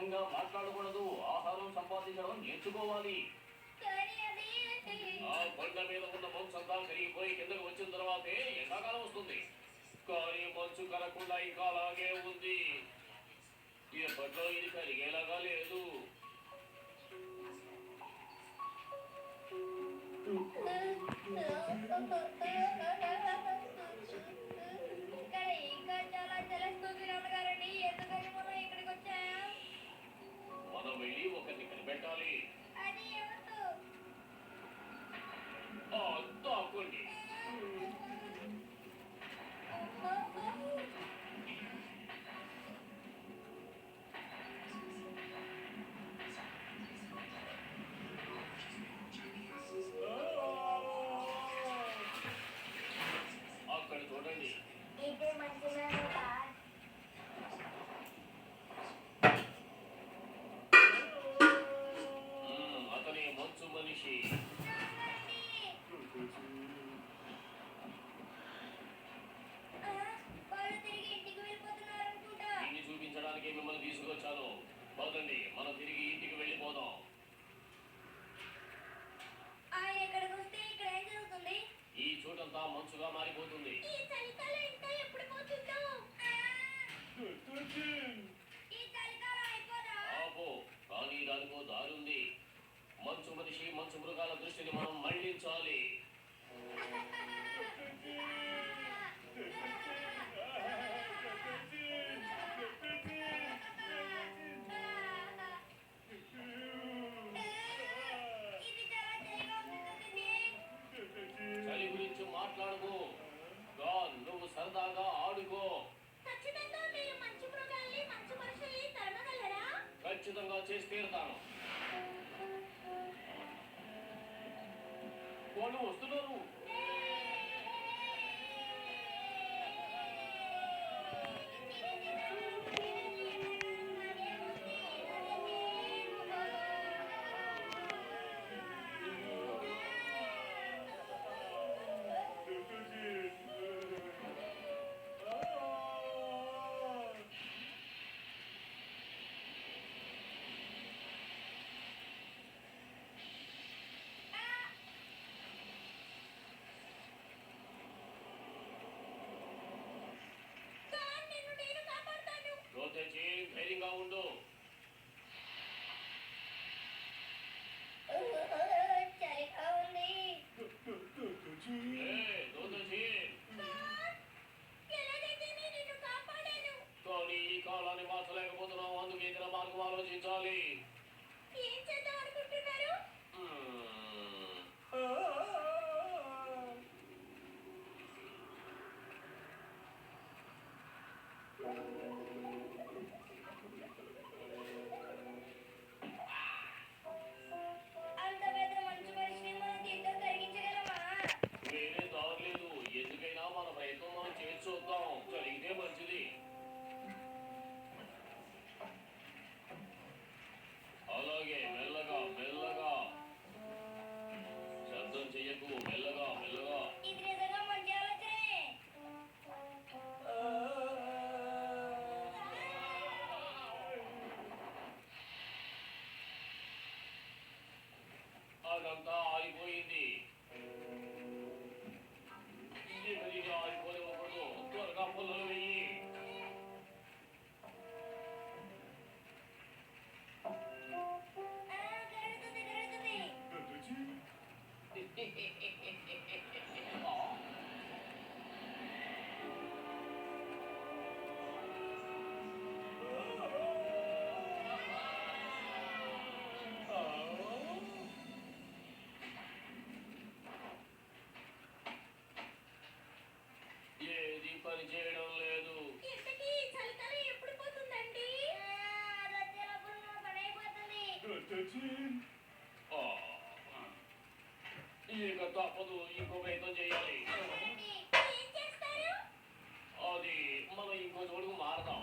అధికంగా మాట్లాడకూడదు. ఆహారం సంపాదించడం నేర్చుకోవాలి. ఆ కొండ మీద ఉన్న మంచు అంతా కరిగిపోయి కిందకు వచ్చిన తర్వాతే ఎండాకాలం వస్తుంది. కానీ మంచు కరగకుండా ఇంకా అలాగే ఉంది. ఎప్పట్లో ఇది కరిగేలాగా లేదు. మనం వెళ్ళి ఒకరిని కనిపెట్టాలి. దాక్కోండి. అక్కడ చూడండి. అతనే మంచు మనిషి. దీన్ని చూపించడానికి మిమ్మల్ని తీసుకొచ్చాను. పదండి, మనం తిరిగి ఇంటికి వెళ్ళిపోదాం. ఈ చోటంతా మంచుగా మారిపోతుంది. ఆపో, కానీ దానికో దారుంది. మంచు మనిషి మంచు మృగాల దృష్టిని మనం మళ్లించాలి. చలి గురించి మాట్లాడుకో. నువ్వు సరదాగా ఆడుకో. ఖచ్చితంగా చేసి తీరుతాను. వాళ్ళు వస్తున్నారు. ధైర్యంగా ఉండు. కానీ ఈ కాలాన్ని మార్చలేకపోతున్నాం. అందుకే ఇతర మార్గం ఆలోచించాలి. వేరే దారి లేదు. ఎందుకైనా మన ప్రయత్నం మనం చేసి చూద్దాం. జరిగితే మంచిది. అలాగే మెల్లగా మెల్లగా. శబ్దం చెయ్యకు. మెల్లగా మెల్లగా. అదంతా ఆగిపోయింది. ఇది ఆగిపోనివ్వకూడదు. త్వరగా పుల్లలు వెయ్యి. ఏది పని చేయడం లేదు. ఇక తప్పదు. ఇంకో ప్రయత్నం చేయాలి. అది మనం ఇంకో చోటుకు మారదాం.